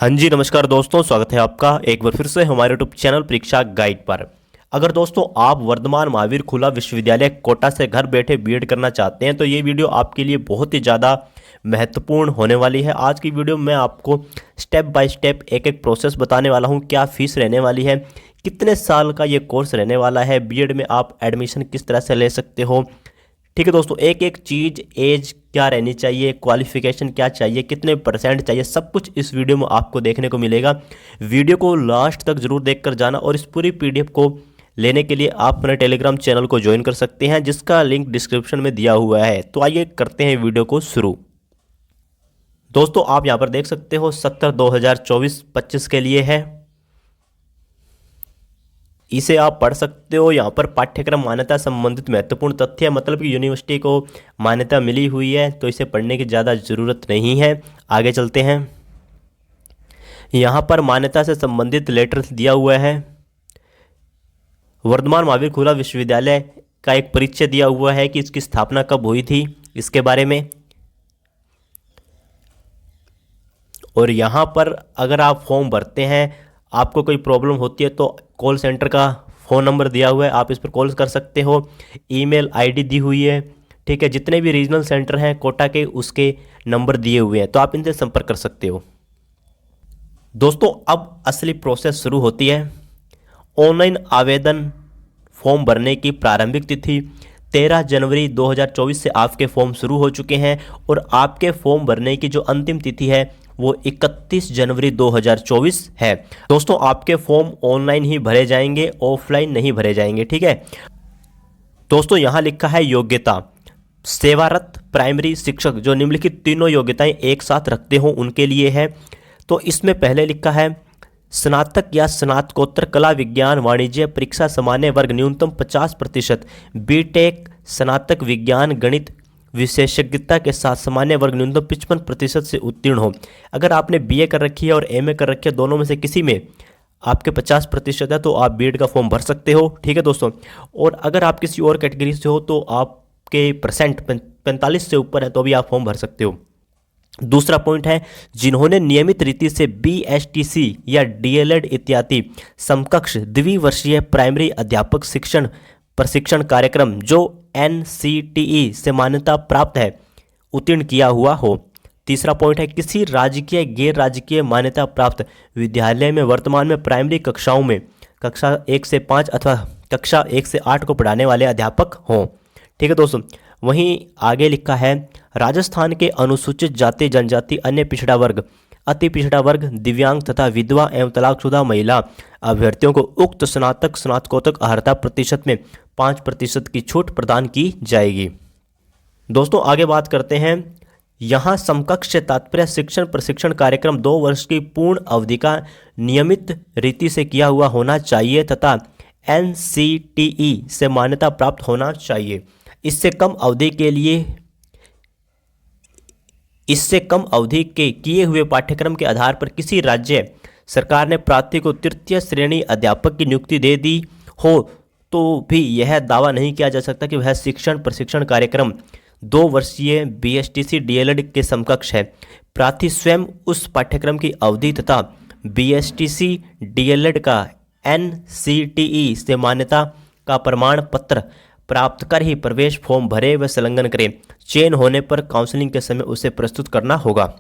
हाँ जी, नमस्कार दोस्तों, स्वागत है आपका एक बार फिर से हमारे यूट्यूब चैनल परीक्षा गाइड पर। अगर दोस्तों आप वर्धमान महावीर खुला विश्वविद्यालय कोटा से घर बैठे बीएड करना चाहते हैं तो ये वीडियो आपके लिए बहुत ही ज़्यादा महत्वपूर्ण होने वाली है। आज की वीडियो में आपको स्टेप बाय स्टेप एक एक प्रोसेस बताने वाला हूँ। क्या फीस रहने वाली है, कितने साल का ये कोर्स रहने वाला है, बीएड में आप एडमिशन किस तरह से ले सकते हो। ठीक है दोस्तों, एक एक चीज़, एज क्या रहनी चाहिए, क्वालिफिकेशन क्या चाहिए, कितने परसेंट चाहिए, सब कुछ इस वीडियो में आपको देखने को मिलेगा। वीडियो को लास्ट तक जरूर देखकर जाना और इस पूरी पीडीएफ को लेने के लिए आप अपने टेलीग्राम चैनल को ज्वाइन कर सकते हैं, जिसका लिंक डिस्क्रिप्शन में दिया हुआ है। तो आइए करते हैं वीडियो को शुरू। दोस्तों आप यहाँ पर देख सकते हो 70/2024-25 के लिए है, इसे आप पढ़ सकते हो। यहाँ पर पाठ्यक्रम मान्यता संबंधित महत्वपूर्ण तथ्य, मतलब कि यूनिवर्सिटी को मान्यता मिली हुई है तो इसे पढ़ने की ज़्यादा ज़रूरत नहीं है। आगे चलते हैं। यहाँ पर मान्यता से संबंधित लेटर दिया हुआ है। वर्धमान महावीर खुला विश्वविद्यालय का एक परिचय दिया हुआ है कि इसकी स्थापना कब हुई थी, इसके बारे में। और यहाँ पर अगर आप फॉर्म भरते हैं, आपको कोई प्रॉब्लम होती है तो कॉल सेंटर का फ़ोन नंबर दिया हुआ है, आप इस पर कॉल कर सकते हो। ईमेल आईडी दी हुई है, ठीक है। जितने भी रीजनल सेंटर हैं कोटा के, उसके नंबर दिए हुए हैं, तो आप इनसे संपर्क कर सकते हो। दोस्तों अब असली प्रोसेस शुरू होती है। ऑनलाइन आवेदन फॉर्म भरने की प्रारंभिक तिथि 13 जनवरी 2024 से आपके फॉर्म शुरू हो चुके हैं और आपके फॉर्म भरने की जो अंतिम तिथि है वो 31 जनवरी 2024 है। दोस्तों आपके फॉर्म ऑनलाइन ही भरे जाएंगे, ऑफलाइन नहीं भरे जाएंगे, ठीक है। दोस्तों यहाँ लिखा है योग्यता, सेवारत प्राइमरी शिक्षक, जो निम्नलिखित तीनों योग्यताएं एक साथ रखते हो उनके लिए है। तो इसमें पहले लिखा है स्नातक या स्नातकोत्तर कला विज्ञान वाणिज्य परीक्षा सामान्य वर्ग न्यूनतम 50%, बीटेक स्नातक विज्ञान गणित विशेषज्ञता के साथ सामान्य वर्ग न्यूनतम 55% से उत्तीर्ण हो। अगर आपने बीए कर रखी है और एमए कर रखी है, दोनों में से किसी में आपके 50% है तो आप बीएड का फॉर्म भर सकते हो, ठीक है दोस्तों। और अगर आप किसी और कैटेगरी से हो तो आपके परसेंट 45 से ऊपर है तो भी आप फॉर्म भर सकते हो। दूसरा पॉइंट है जिन्होंने नियमित रीति से बीएसटीसी या डीएलएड इत्यादि समकक्ष द्विवर्षीय प्राइमरी अध्यापक शिक्षण प्रशिक्षण कार्यक्रम जो एनसीटीई से मान्यता प्राप्त है उत्तीर्ण किया हुआ हो। तीसरा पॉइंट है किसी राजकीय गैर राजकीय मान्यता प्राप्त विद्यालय में वर्तमान में प्राइमरी कक्षाओं में कक्षा 1 से 5 अथवा कक्षा 1 से 8 को पढ़ाने वाले अध्यापक हों, ठीक है दोस्तों। वहीं आगे लिखा है राजस्थान के अनुसूचित जाति जनजाति अन्य पिछड़ा वर्ग अति पिछड़ा वर्ग दिव्यांग तथा विधवा एवं तलाकशुदा महिला अभ्यर्थियों को उक्त स्नातक स्नातकोत्तर अर्हता प्रतिशत में 5% की छूट प्रदान की जाएगी। दोस्तों आगे बात करते हैं। यहाँ समकक्ष से तात्पर्य शिक्षण प्रशिक्षण कार्यक्रम 2 वर्ष की पूर्ण अवधि का नियमित रीति से किया हुआ होना चाहिए तथा एनसीटीई से मान्यता प्राप्त होना चाहिए। इससे कम अवधि के किए हुए पाठ्यक्रम के आधार पर किसी राज्य सरकार ने प्रार्थी को तृतीय श्रेणी अध्यापक की नियुक्ति दे दी हो तो भी यह दावा नहीं किया जा सकता कि वह शिक्षण प्रशिक्षण कार्यक्रम 2 वर्षीय बीएसटीसी डीएलएड के समकक्ष है। प्रार्थी स्वयं उस पाठ्यक्रम की अवधि तथा बीएसटीसी डीएलएड का एनसीटीई से मान्यता का प्रमाण पत्र प्राप्त कर ही प्रवेश फॉर्म भरे व संलग्न करें। चयन होने पर काउंसलिंग के समय उसे प्रस्तुत करना होगा।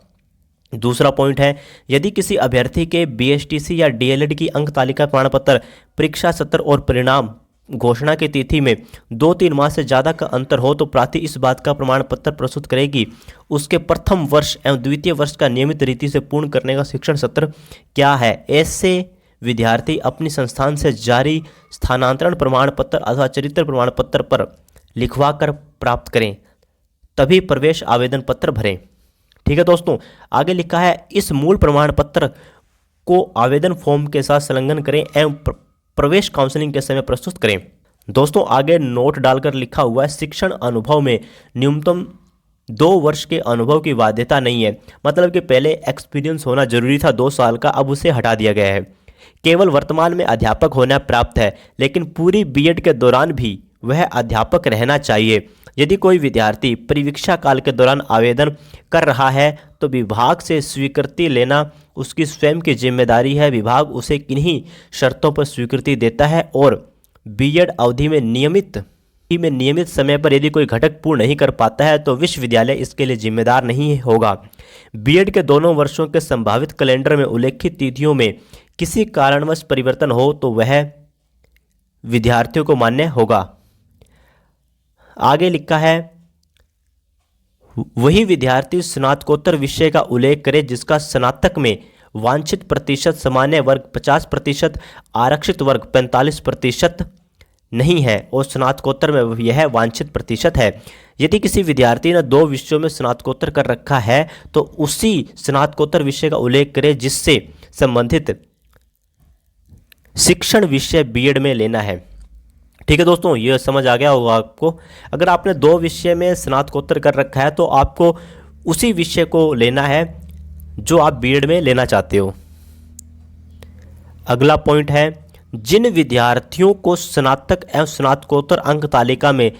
दूसरा पॉइंट है यदि किसी अभ्यर्थी के बीएसटीसी या डीएलएड की अंक तालिका प्रमाण पत्र परीक्षा सत्र और परिणाम घोषणा की तिथि में 2-3 माह से ज़्यादा का अंतर हो तो प्रार्थी इस बात का प्रमाण पत्र प्रस्तुत करेगी उसके प्रथम वर्ष एवं द्वितीय वर्ष का नियमित रीति से पूर्ण करने का शिक्षण सत्र क्या है। ऐसे विद्यार्थी अपनी संस्थान से जारी स्थानांतरण प्रमाण पत्र अथवा चरित्र प्रमाण पत्र पर लिखवा कर प्राप्त करें, तभी प्रवेश आवेदन पत्र भरें, ठीक है दोस्तों। आगे लिखा है इस मूल प्रमाण पत्र को आवेदन फॉर्म के साथ संलग्न करें एवं प्रवेश काउंसलिंग के समय प्रस्तुत करें। दोस्तों आगे नोट डालकर लिखा हुआ है शिक्षण अनुभव में न्यूनतम 2 वर्ष के अनुभव की बाध्यता नहीं है। मतलब कि पहले एक्सपीरियंस होना जरूरी था 2 साल का, अब उसे हटा दिया गया है। केवल वर्तमान में अध्यापक होना प्राप्त है, लेकिन पूरी बीएड के दौरान भी वह अध्यापक रहना चाहिए। यदि कोई विद्यार्थी परीक्षा काल के दौरान आवेदन कर रहा है तो विभाग से स्वीकृति लेना उसकी स्वयं की जिम्मेदारी है। विभाग उसे किन्हीं शर्तों पर स्वीकृति देता है और बीएड अवधि में नियमित समय पर यदि कोई घटक पूर्ण नहीं कर पाता है तो विश्वविद्यालय इसके लिए जिम्मेदार नहीं होगा। बीएड के दोनों वर्षों के संभावित कैलेंडर में उल्लेखित तिथियों में किसी कारणवश परिवर्तन हो तो वह विद्यार्थियों को मान्य होगा। आगे लिखा है, वही विद्यार्थी स्नातकोत्तर विषय का उल्लेख करे जिसका स्नातक में वांछित प्रतिशत सामान्य वर्ग 50%, आरक्षित वर्ग 45% नहीं है और स्नातकोत्तर में यह वांछित प्रतिशत है। यदि किसी विद्यार्थी ने 2 विषयों में स्नातकोत्तर कर रखा है तो उसी स्नातकोत्तर विषय का उल्लेख करें जिससे संबंधित शिक्षण विषय बीएड में लेना है। ठीक है दोस्तों, ये समझ आ गया होगा आपको। अगर आपने 2 विषय में स्नातकोत्तर कर रखा है तो आपको उसी विषय को लेना है जो आप बीएड में लेना चाहते हो। अगला पॉइंट है, जिन विद्यार्थियों को स्नातक एवं स्नातकोत्तर अंक तालिका में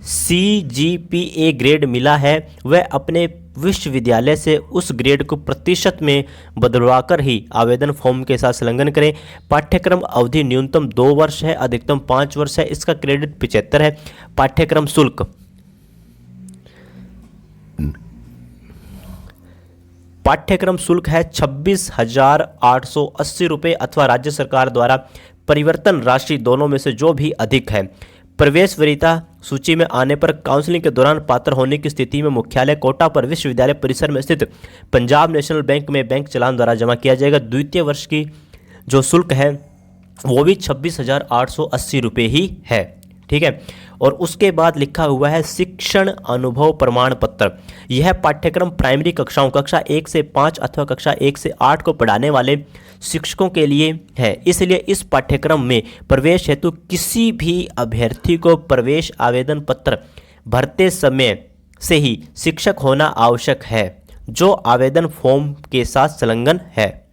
CGPA ग्रेड मिला है वह अपने विश्वविद्यालय से उस ग्रेड को प्रतिशत में बदलवाकर ही आवेदन फॉर्म के साथ संलग्न करें। पाठ्यक्रम अवधि न्यूनतम 2 वर्ष है, अधिकतम 5 वर्ष है। इसका क्रेडिट 75 है। पाठ्यक्रम शुल्क है 26,880 रुपये अथवा राज्य सरकार द्वारा परिवर्तन राशि दोनों में से जो भी अधिक है। प्रवेश वरीयता सूची में आने पर काउंसलिंग के दौरान पात्र होने की स्थिति में मुख्यालय कोटा पर विश्वविद्यालय परिसर में स्थित पंजाब नेशनल बैंक में बैंक चालान द्वारा जमा किया जाएगा। द्वितीय वर्ष की जो शुल्क है वो भी 26,880 रुपये ही है। ठीक है, और उसके बाद लिखा हुआ है शिक्षण अनुभव प्रमाण पत्र। यह पाठ्यक्रम प्राइमरी कक्षाओं कक्षा 1 से 5 अथवा कक्षा 1 से 8 को पढ़ाने वाले शिक्षकों के लिए है। इसलिए इस पाठ्यक्रम में प्रवेश हेतु किसी भी अभ्यर्थी को प्रवेश आवेदन पत्र भरते समय से ही शिक्षक होना आवश्यक है जो आवेदन फॉर्म के साथ संलग्न है।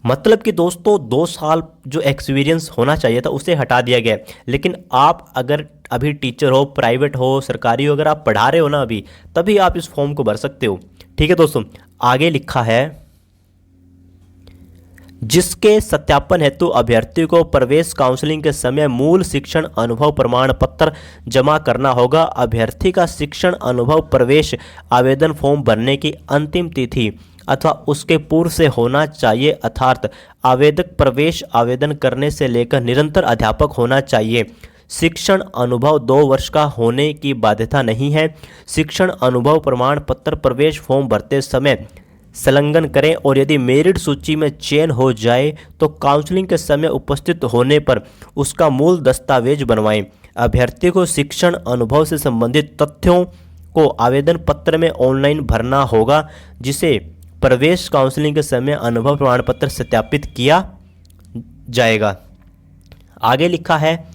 मतलब कि दोस्तों 2 साल जो एक्सपीरियंस होना चाहिए था उसे हटा दिया गया। लेकिन आप अगर अभी टीचर हो, प्राइवेट हो, सरकारी हो, अगर आप पढ़ा रहे हो ना अभी, तभी आप इस फॉर्म को भर सकते हो। ठीक है दोस्तों, आगे लिखा है जिसके सत्यापन हेतु अभ्यर्थी को प्रवेश काउंसलिंग के समय मूल शिक्षण अनुभव प्रमाण पत्र जमा करना होगा। अभ्यर्थी का शिक्षण अनुभव प्रवेश आवेदन फॉर्म भरने की अंतिम तिथि अथवा उसके पूर्व से होना चाहिए, अर्थात आवेदक प्रवेश आवेदन करने से लेकर निरंतर अध्यापक होना चाहिए। शिक्षण अनुभव 2 वर्ष का होने की बाध्यता नहीं है। शिक्षण अनुभव प्रमाण पत्र प्रवेश फॉर्म भरते समय संलग्न करें और यदि मेरिट सूची में चयन हो जाए तो काउंसलिंग के समय उपस्थित होने पर उसका मूल दस्तावेज बनवाएं। अभ्यर्थी को शिक्षण अनुभव से संबंधित तथ्यों को आवेदन पत्र में ऑनलाइन भरना होगा जिसे प्रवेश काउंसलिंग के समय अनुभव प्रमाण पत्र सत्यापित किया जाएगा। आगे लिखा है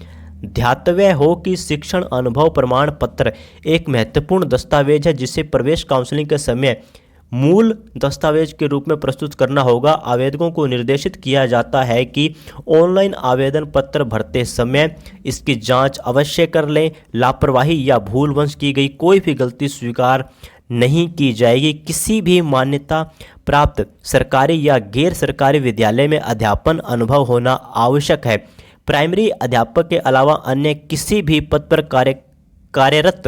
ध्यातव्य हो कि शिक्षण अनुभव प्रमाण पत्र एक महत्वपूर्ण दस्तावेज है जिसे प्रवेश काउंसलिंग के समय मूल दस्तावेज के रूप में प्रस्तुत करना होगा। आवेदकों को निर्देशित किया जाता है कि ऑनलाइन आवेदन पत्र भरते समय इसकी जांच अवश्य कर लें। लापरवाही या भूलवश की गई कोई भी गलती स्वीकार नहीं की जाएगी। किसी भी मान्यता प्राप्त सरकारी या गैर सरकारी विद्यालय में अध्यापन अनुभव होना आवश्यक है। प्राइमरी अध्यापक के अलावा अन्य किसी भी पद पर कार्यरत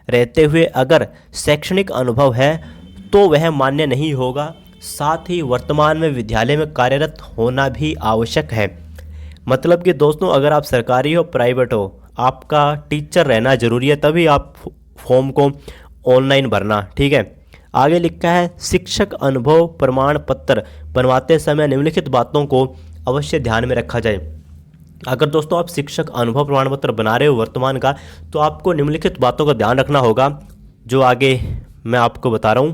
रहते हुए अगर शैक्षणिक अनुभव है तो वह मान्य नहीं होगा। साथ ही वर्तमान में विद्यालय में कार्यरत होना भी आवश्यक है। मतलब कि दोस्तों अगर आप सरकारी हो, प्राइवेट हो, आपका टीचर रहना जरूरी है, तभी आप फॉर्म को ऑनलाइन भरना। ठीक है, आगे लिखा है शिक्षक अनुभव प्रमाण पत्र बनवाते समय निम्नलिखित बातों को अवश्य ध्यान में रखा जाए। अगर दोस्तों आप शिक्षक अनुभव प्रमाण पत्र बना रहे हो वर्तमान का, तो आपको निम्नलिखित बातों का ध्यान रखना होगा जो आगे मैं आपको बता रहा हूँ।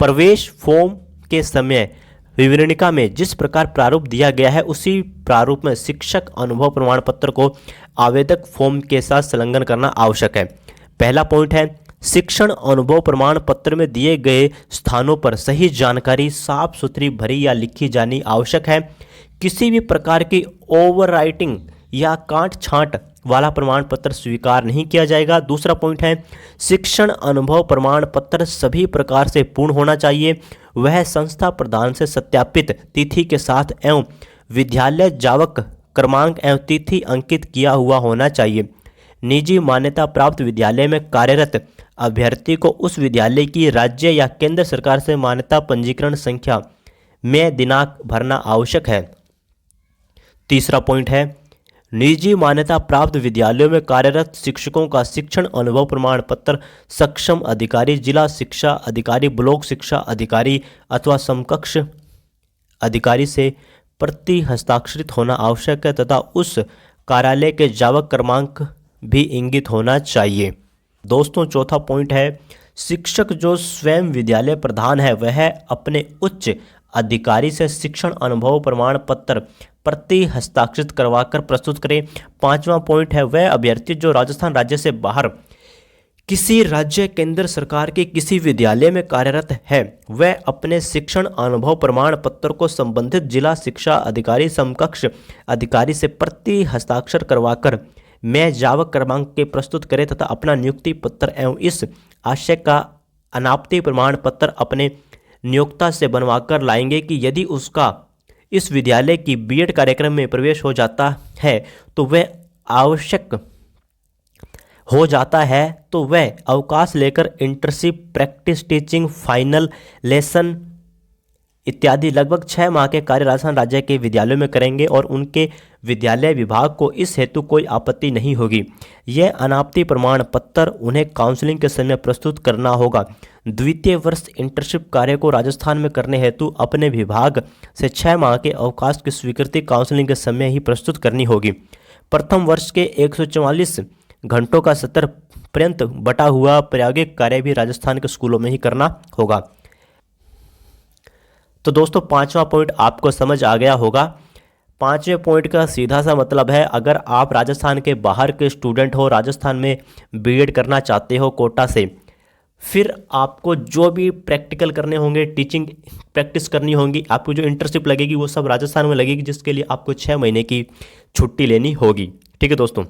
प्रवेश फॉर्म के समय विवरणिका में जिस प्रकार प्रारूप दिया गया है उसी प्रारूप में शिक्षक अनुभव प्रमाण पत्र को आवेदक फॉर्म के साथ संलग्न करना आवश्यक है। पहला पॉइंट है शिक्षण अनुभव प्रमाण पत्र में दिए गए स्थानों पर सही जानकारी साफ सुथरी भरी या लिखी जानी आवश्यक है। किसी भी प्रकार की ओवर राइटिंग या काट छांट वाला प्रमाण पत्र स्वीकार नहीं किया जाएगा। दूसरा पॉइंट है शिक्षण अनुभव प्रमाण पत्र सभी प्रकार से पूर्ण होना चाहिए। वह संस्था प्रधान से सत्यापित तिथि के साथ एवं विद्यालय जावक क्रमांक एवं तिथि अंकित किया हुआ होना चाहिए। निजी मान्यता प्राप्त विद्यालय में कार्यरत अभ्यर्थी को उस विद्यालय की राज्य या केंद्र सरकार से मान्यता पंजीकरण संख्या में दिनांक भरना आवश्यक है। तीसरा पॉइंट है निजी मान्यता प्राप्त विद्यालयों में कार्यरत शिक्षकों का शिक्षण अनुभव प्रमाण पत्र सक्षम अधिकारी, जिला शिक्षा अधिकारी, ब्लॉक शिक्षा अधिकारी अथवा समकक्ष अधिकारी से प्रति हस्ताक्षरित होना आवश्यक है तथा उस कार्यालय के जावक क्रमांक भी इंगित होना चाहिए। दोस्तों चौथा पॉइंट है शिक्षक जो स्वयं विद्यालय प्रधान है वह अपने उच्च अधिकारी से शिक्षण अनुभव प्रमाण पत्र प्रति हस्ताक्षरित करवाकर प्रस्तुत करें। पांचवा पॉइंट है वह अभ्यर्थी जो राजस्थान राज्य से बाहर किसी राज्य केंद्र सरकार के किसी विद्यालय में कार्यरत है वह अपने शिक्षण अनुभव प्रमाण पत्र को संबंधित जिला शिक्षा अधिकारी समकक्ष अधिकारी से प्रति हस्ताक्षर करवाकर में जावक क्रमांक के प्रस्तुत करें तथा अपना नियुक्ति पत्र एवं इस आशय का अनापत्ति प्रमाण पत्र अपने नियोक्ता से बनवाकर लाएंगे कि यदि उसका इस विद्यालय की बीएड कार्यक्रम में प्रवेश हो जाता है तो वह आवश्यक हो जाता है तो वह अवकाश लेकर internship, practice teaching, final lesson इत्यादि लगभग 6 माह के कार्य राजस्थान राज्य के विद्यालयों में करेंगे और उनके विद्यालय विभाग को इस हेतु कोई आपत्ति नहीं होगी। यह अनापत्ति प्रमाण पत्र उन्हें काउंसलिंग के समय प्रस्तुत करना होगा। द्वितीय वर्ष इंटर्नशिप कार्य को राजस्थान में करने हेतु अपने विभाग से 6 माह के अवकाश की स्वीकृति काउंसलिंग के समय ही प्रस्तुत करनी होगी। प्रथम वर्ष के 144 घंटों का सत्र पर्यंत बटा हुआ प्रायोगिक कार्य भी राजस्थान के स्कूलों में ही करना होगा। तो दोस्तों पांचवा पॉइंट आपको समझ आ गया होगा। पांचवें पॉइंट का सीधा सा मतलब है अगर आप राजस्थान के बाहर के स्टूडेंट हो, राजस्थान में बीएड करना चाहते हो कोटा से, फिर आपको जो भी प्रैक्टिकल करने होंगे, टीचिंग प्रैक्टिस करनी होगी, आपको जो इंटर्नशिप लगेगी वो सब राजस्थान में लगेगी, जिसके लिए आपको 6 महीने की छुट्टी लेनी होगी। ठीक है दोस्तों।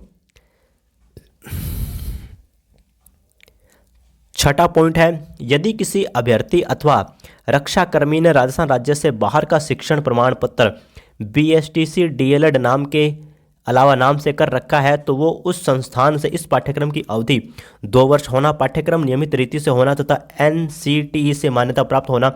छठा पॉइंट है यदि किसी अभ्यर्थी अथवा रक्षाकर्मी ने राजस्थान राज्य से बाहर का शिक्षण प्रमाण पत्र BSTC DLED नाम के अलावा नाम से कर रखा है तो वो उस संस्थान से इस पाठ्यक्रम की अवधि 2 वर्ष होना, पाठ्यक्रम नियमित रीति से होना तथा NCTE से मान्यता प्राप्त होना,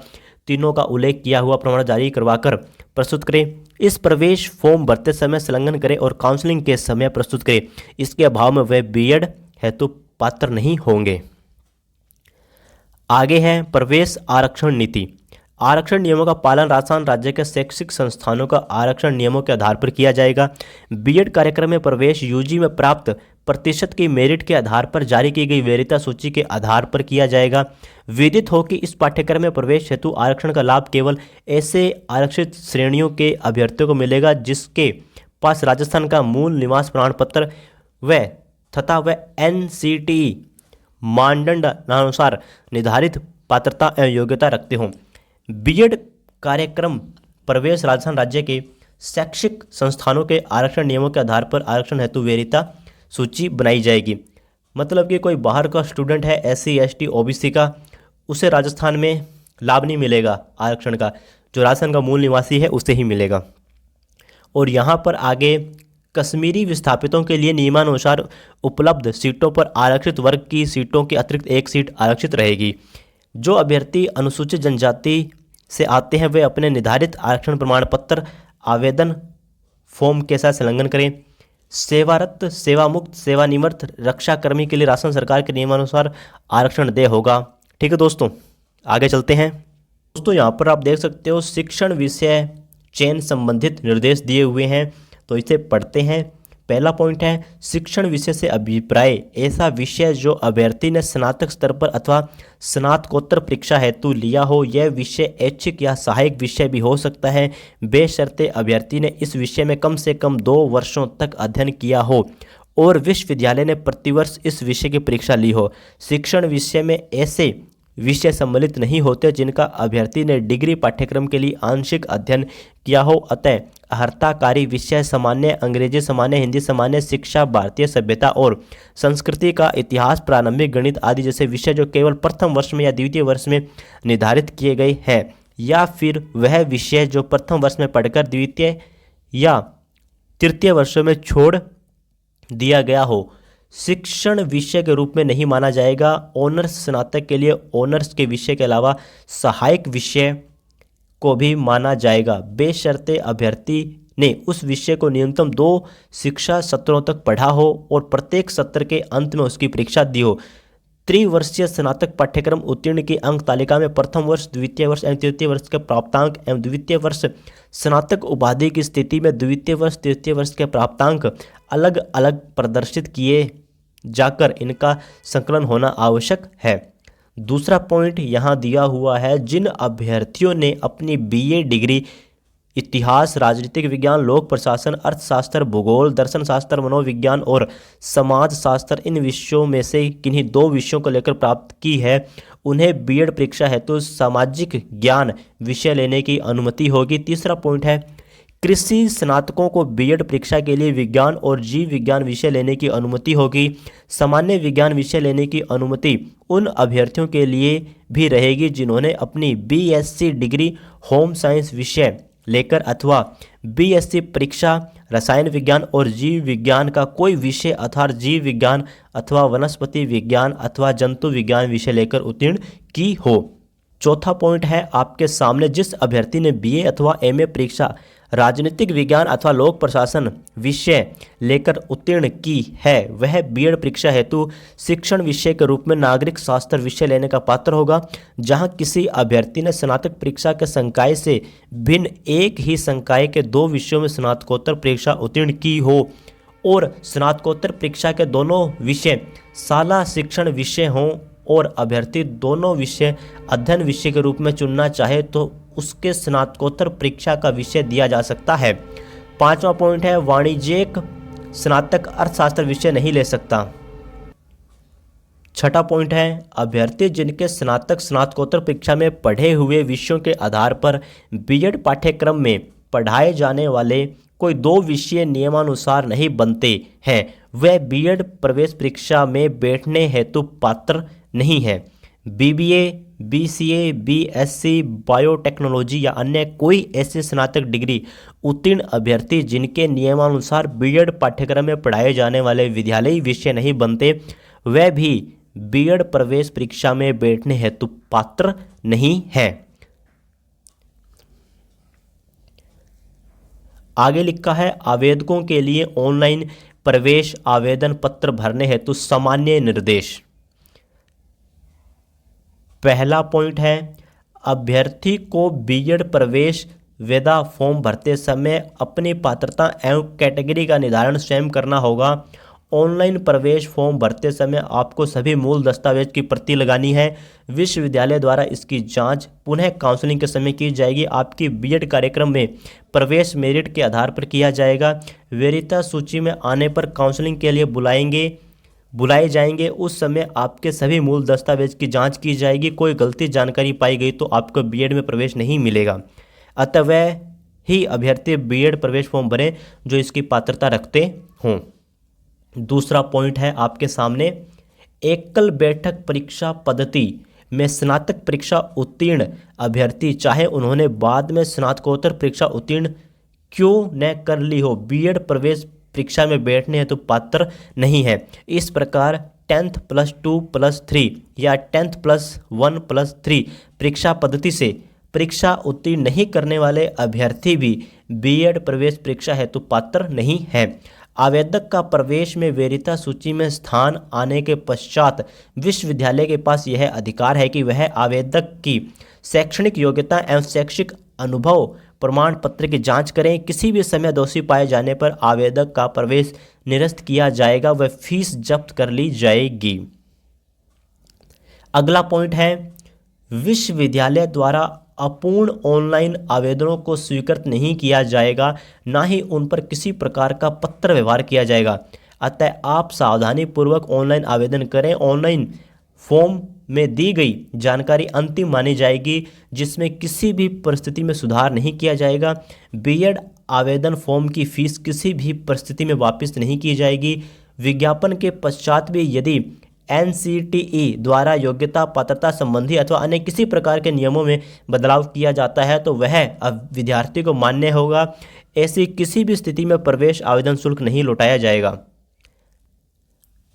तीनों का उल्लेख किया हुआ प्रमाण जारी करवाकर प्रस्तुत करें। इस प्रवेश फॉर्म भरते समय संलग्न करें और काउंसलिंग के समय प्रस्तुत करें। इसके अभाव में वे बीएड हेतु पात्र नहीं होंगे। आगे है प्रवेश आरक्षण नीति। आरक्षण नियमों का पालन राजस्थान राज्य के शैक्षिक संस्थानों का आरक्षण नियमों के आधार पर किया जाएगा। बीएड कार्यक्रम में प्रवेश यूजी में प्राप्त प्रतिशत की मेरिट के आधार पर जारी की गई वरीयता सूची के आधार पर किया जाएगा। विदित हो कि इस पाठ्यक्रम में प्रवेश हेतु आरक्षण का लाभ केवल ऐसे आरक्षित श्रेणियों के अभ्यर्थियों को मिलेगा जिसके पास राजस्थान का मूल निवास प्रमाण पत्र तथा वह NCTE मानदंडानुसार निर्धारित पात्रता एवं योग्यता रखते हों। बीएड कार्यक्रम प्रवेश राजस्थान राज्य के शैक्षिक संस्थानों के आरक्षण नियमों के आधार पर आरक्षण हेतु वरीयता सूची बनाई जाएगी। मतलब कि कोई बाहर का स्टूडेंट है SC ST OBC का, उसे राजस्थान में लाभ नहीं मिलेगा आरक्षण का, जो राजस्थान का मूल निवासी है उसे ही मिलेगा। और यहाँ पर आगे कश्मीरी विस्थापितों के लिए नियमानुसार उपलब्ध सीटों पर आरक्षित वर्ग की सीटों की अतिरिक्त 1 सीट आरक्षित रहेगी। जो अभ्यर्थी अनुसूचित जनजाति से आते हैं वे अपने निर्धारित आरक्षण प्रमाण पत्र आवेदन फॉर्म के साथ संलग्न करें। सेवारत, सेवामुक्त, सेवानिवृत्त रक्षाकर्मी के लिए राजस्थान सरकार के नियमानुसार आरक्षण देय होगा। ठीक है दोस्तों, आगे चलते हैं। दोस्तों यहाँ पर आप देख सकते हो शिक्षण विषय चयन संबंधित निर्देश दिए हुए हैं, तो इसे पढ़ते हैं। पहला पॉइंट है शिक्षण विषय से अभिप्राय ऐसा विषय जो अभ्यर्थी ने स्नातक स्तर पर अथवा स्नातकोत्तर परीक्षा हेतु लिया हो। यह विषय ऐच्छिक या सहायक विषय भी हो सकता है, बेशर्ते अभ्यर्थी ने इस विषय में कम से कम 2 वर्षों तक अध्ययन किया हो और विश्वविद्यालय ने प्रतिवर्ष इस विषय की परीक्षा ली हो। शिक्षण विषय में ऐसे विषय सम्मिलित नहीं होते जिनका अभ्यर्थी ने डिग्री पाठ्यक्रम के लिए आंशिक अध्ययन किया हो। अतः अर्हताकारी विषय सामान्य, अंग्रेजी सामान्य, हिंदी सामान्य, शिक्षा, भारतीय सभ्यता और संस्कृति का इतिहास, प्रारंभिक गणित आदि जैसे विषय जो केवल प्रथम वर्ष में या द्वितीय वर्ष में निर्धारित किए गए हैं, या फिर वह विषय जो प्रथम वर्ष में पढ़कर द्वितीय या तृतीय वर्षों में छोड़ दिया गया हो, शिक्षण विषय के रूप में नहीं माना जाएगा। ऑनर्स स्नातक के लिए ऑनर्स के विषय के अलावा सहायक विषय को भी माना जाएगा, बेशर्ते अभ्यर्थी ने उस विषय को न्यूनतम 2 शिक्षा सत्रों तक पढ़ा हो और प्रत्येक सत्र के अंत में उसकी परीक्षा दी हो। त्रिवर्षीय स्नातक पाठ्यक्रम उत्तीर्ण की अंक तालिका में प्रथम वर्ष, द्वितीय वर्ष एवं तृतीय वर्ष के प्राप्तांक एवं द्वितीय वर्ष स्नातक उपाधि की स्थिति में द्वितीय वर्ष, तृतीय वर्ष के प्राप्तांक अलग अलग प्रदर्शित किए जाकर इनका संकलन होना आवश्यक है। दूसरा पॉइंट यहाँ दिया हुआ है, जिन अभ्यर्थियों ने अपनी बीए डिग्री इतिहास, राजनीतिक विज्ञान, लोक प्रशासन, अर्थशास्त्र, भूगोल, दर्शन शास्त्र, मनोविज्ञान और समाज शास्त्र इन विषयों में से किन्हीं 2 विषयों को लेकर प्राप्त की है, उन्हें बीएड परीक्षा हेतु सामाजिक ज्ञान विषय लेने की अनुमति होगी। तीसरा पॉइंट है, कृषि स्नातकों को बीएड परीक्षा के लिए विज्ञान और जीव विज्ञान विषय लेने की अनुमति होगी। सामान्य विज्ञान विषय लेने की अनुमति उन अभ्यर्थियों के लिए भी रहेगी जिन्होंने अपनी बीएससी डिग्री होम साइंस विषय लेकर अथवा बीएससी परीक्षा रसायन विज्ञान और जीव विज्ञान का कोई विषय अर्थात जीव विज्ञान अथवा वनस्पति विज्ञान अथवा जंतु विज्ञान विषय लेकर उत्तीर्ण की हो। चौथा पॉइंट है आपके सामने, जिस अभ्यर्थी ने बीए अथवा एमए परीक्षा राजनीतिक विज्ञान अथवा लोक प्रशासन विषय लेकर उत्तीर्ण की है, वह बीएड परीक्षा हेतु शिक्षण विषय के रूप में नागरिक शास्त्र विषय लेने का पात्र होगा। जहां किसी अभ्यर्थी ने स्नातक परीक्षा के संकाय से भिन्न एक ही संकाय के 2 विषयों में स्नातकोत्तर परीक्षा उत्तीर्ण की हो और स्नातकोत्तर परीक्षा के दोनों विषय शाला शिक्षण विषय हों और अभ्यर्थी दोनों विषय अध्ययन विषय के रूप में चुनना चाहे तो उसके स्नातकोत्तर परीक्षा का विषय दिया जा सकता है। 5वां पॉइंट है, वाणिज्यिक स्नातक अर्थशास्त्र विषय नहीं ले सकता। 6ठा पॉइंट है, अभ्यर्थी जिनके स्नातक स्नातकोत्तर परीक्षा में पढ़े हुए विषयों के आधार पर बीएड पाठ्यक्रम में पढ़ाए जाने वाले कोई 2 विषय नियमानुसार नहीं बनते हैं, वह बीएड प्रवेश परीक्षा में बैठने हेतु पात्र नहीं है। बीबीए, बीसीए, बीएससी, बायोटेक्नोलॉजी या अन्य कोई ऐसे स्नातक डिग्री उत्तीर्ण अभ्यर्थी जिनके नियमानुसार बीएड पाठ्यक्रम में पढ़ाए जाने वाले विद्यालयी विषय नहीं बनते, वह भी बीएड प्रवेश परीक्षा में बैठने हेतु पात्र नहीं है। आगे लिखा है, आवेदकों के लिए ऑनलाइन प्रवेश आवेदन पत्र भरने हेतु सामान्य निर्देश। पहला पॉइंट है, अभ्यर्थी को बीएड प्रवेश वेदा फॉर्म भरते समय अपनी पात्रता एवं कैटेगरी का निर्धारण स्वयं करना होगा। ऑनलाइन प्रवेश फॉर्म भरते समय आपको सभी मूल दस्तावेज की प्रति लगानी है। विश्वविद्यालय द्वारा इसकी जांच पुनः काउंसलिंग के समय की जाएगी। आपकी बीएड कार्यक्रम में प्रवेश मेरिट के आधार पर किया जाएगा। वरीयता सूची में आने पर काउंसलिंग के लिए बुलाए जाएंगे। उस समय आपके सभी मूल दस्तावेज की जांच की जाएगी। कोई गलती जानकारी पाई गई तो आपको बीएड में प्रवेश नहीं मिलेगा। अतः वह ही अभ्यर्थी बीएड प्रवेश फॉर्म भरें जो इसकी पात्रता रखते हों। दूसरा पॉइंट है आपके सामने, एकल बैठक परीक्षा पद्धति में स्नातक परीक्षा उत्तीर्ण अभ्यर्थी चाहे उन्होंने बाद में स्नातकोत्तर परीक्षा उत्तीर्ण क्यों न कर ली हो, बीएड प्रवेश परीक्षा में बैठने हेतु पात्र नहीं है। इस प्रकार 10th + 2 + 3 या 10th + 1 + 3 परीक्षा पद्धति से परीक्षा उत्तीर्ण नहीं करने वाले अभ्यर्थी भी बीएड प्रवेश परीक्षा हेतु पात्र नहीं है। आवेदक का प्रवेश में वरीयता सूची में स्थान आने के पश्चात विश्वविद्यालय के पास यह अधिकार है कि वह आवेदक की शैक्षणिक योग्यता एवं शैक्षिक अनुभव प्रमाण पत्र की जांच करें। किसी भी समय दोषी पाए जाने पर आवेदक का प्रवेश निरस्त किया जाएगा, वह फीस जब्त कर ली जाएगी। अगला पॉइंट है, विश्वविद्यालय द्वारा अपूर्ण ऑनलाइन आवेदनों को स्वीकृत नहीं किया जाएगा, ना ही उन पर किसी प्रकार का पत्र व्यवहार किया जाएगा। अतः आप सावधानी पूर्वक ऑनलाइन आवेदन करें। ऑनलाइन फॉर्म में दी गई जानकारी अंतिम मानी जाएगी, जिसमें किसी भी परिस्थिति में सुधार नहीं किया जाएगा। बीएड आवेदन फॉर्म की फीस किसी भी परिस्थिति में वापस नहीं की जाएगी। विज्ञापन के पश्चात भी यदि एनसीटीई द्वारा योग्यता, पात्रता संबंधी अथवा अन्य किसी प्रकार के नियमों में बदलाव किया जाता है तो वह अब विद्यार्थी को मान्य होगा। ऐसी किसी भी स्थिति में प्रवेश आवेदन शुल्क नहीं लौटाया जाएगा।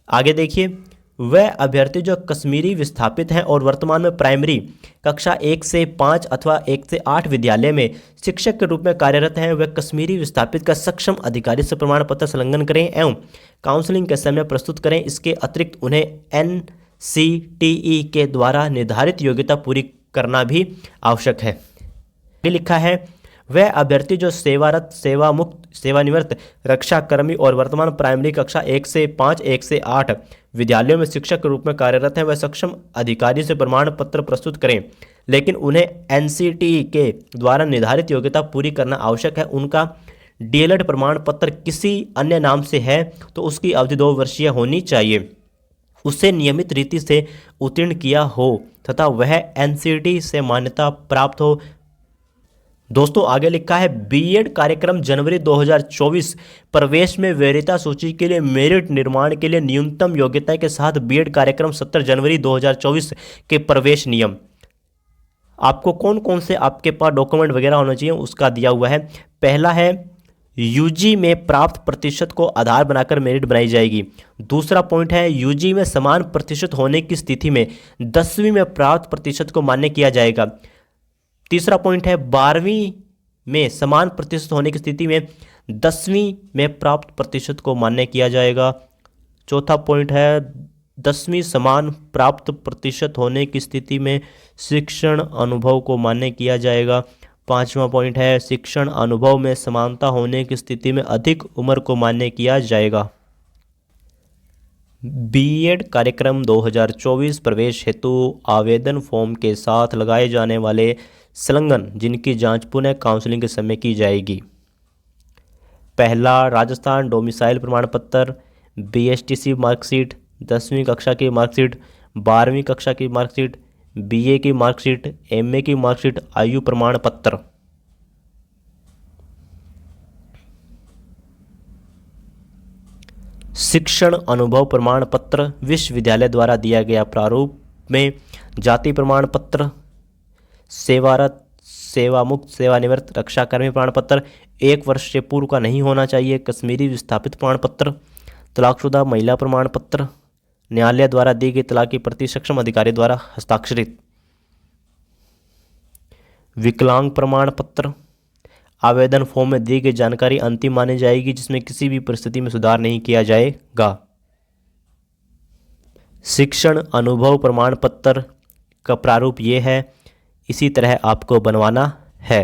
आगे देखिए, वह अभ्यर्थी जो कश्मीरी विस्थापित हैं और वर्तमान में प्राइमरी कक्षा 1 से 5 अथवा 1 से 8 विद्यालय में शिक्षक के रूप में कार्यरत हैं, वह कश्मीरी विस्थापित का सक्षम अधिकारी से प्रमाण पत्र संलग्न करें एवं काउंसलिंग के समय प्रस्तुत करें। इसके अतिरिक्त उन्हें एनसीटीई के द्वारा निर्धारित योग्यता पूरी करना भी आवश्यक है। लिखा है, वह अभ्यर्थी जो सेवारत, सेवा मुक्त, सेवानिवृत्त, रक्षाकर्मी और वर्तमान प्राइमरी कक्षा 1 से 5, 1 से 8 विद्यालयों में शिक्षक के रूप में कार्यरत हैं, वह सक्षम अधिकारी से प्रमाण पत्र प्रस्तुत करें, लेकिन उन्हें एनसीटीई के द्वारा निर्धारित योग्यता पूरी करना आवश्यक है। उनका डीएलएड प्रमाण पत्र किसी अन्य नाम से है तो उसकी अवधि 2 वर्षीय होनी चाहिए, उसे नियमित रीति से उत्तीर्ण किया हो तथा वह एनसीटीई से मान्यता प्राप्त हो। दोस्तों आगे लिखा है, बीएड कार्यक्रम जनवरी 2024 प्रवेश में वरीयता सूची के लिए मेरिट निर्माण के लिए न्यूनतम योग्यता के साथ बीएड कार्यक्रम 17 जनवरी 2024 के प्रवेश नियम। आपको कौन कौन से आपके पास डॉक्यूमेंट वगैरह होना चाहिए उसका दिया हुआ है। पहला है, यूजी में प्राप्त प्रतिशत को आधार बनाकर मेरिट बनाई जाएगी। दूसरा पॉइंट है, यूजी में समान प्रतिशत होने की स्थिति में 10वीं में प्राप्त प्रतिशत को मान्य किया जाएगा। तीसरा पॉइंट है, 12वीं में समान प्रतिशत होने की स्थिति में 10वीं में प्राप्त प्रतिशत को मान्य किया जाएगा। चौथा पॉइंट है, 10वीं समान प्राप्त प्रतिशत होने की स्थिति में शिक्षण अनुभव को मान्य किया जाएगा। पांचवा पॉइंट है, शिक्षण अनुभव में समानता होने की स्थिति में अधिक उम्र को मान्य किया जाएगा। बीएड कार्यक्रम 2024 प्रवेश हेतु आवेदन फॉर्म के साथ लगाए जाने वाले संलग्न जिनकी जांच पुनः काउंसलिंग के समय की जाएगी। पहला, राजस्थान डोमिसाइल प्रमाण पत्र, बीएसटीसी मार्कशीट, 10वीं कक्षा की मार्कशीट, 12वीं कक्षा की मार्कशीट, बीए की मार्कशीट, एमए की मार्कशीट, आयु प्रमाण पत्र। शिक्षण अनुभव प्रमाण पत्र विश्वविद्यालय द्वारा दिया गया प्रारूप में जाति प्रमाण पत्र, सेवारत, सेवा मुक्त, सेवानिवृत्त, रक्षाकर्मी प्रमाण पत्र 1 वर्ष से पूर्व का नहीं होना चाहिए। कश्मीरी विस्थापित प्रमाण पत्र, तलाकशुदा महिला प्रमाण पत्र, न्यायालय द्वारा दी गई तलाक की प्रति सक्षम अधिकारी द्वारा हस्ताक्षरित। विकलांग प्रमाण पत्र, आवेदन फॉर्म में दी गई जानकारी अंतिम मानी जाएगी, जिसमें किसी भी परिस्थिति में सुधार नहीं किया जाएगा। शिक्षण अनुभव प्रमाण पत्र का प्रारूप ये है, इसी तरह आपको बनवाना है।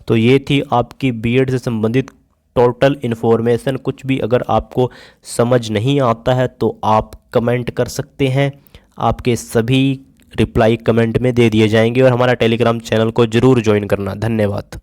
तो ये थी आपकी बीएड से संबंधित टोटल इन्फॉर्मेशन। कुछ भी अगर आपको समझ नहीं आता है तो आप कमेंट कर सकते हैं, आपके सभी रिप्लाई कमेंट में दे दिए जाएंगे और हमारा टेलीग्राम चैनल को ज़रूर ज्वाइन करना। धन्यवाद।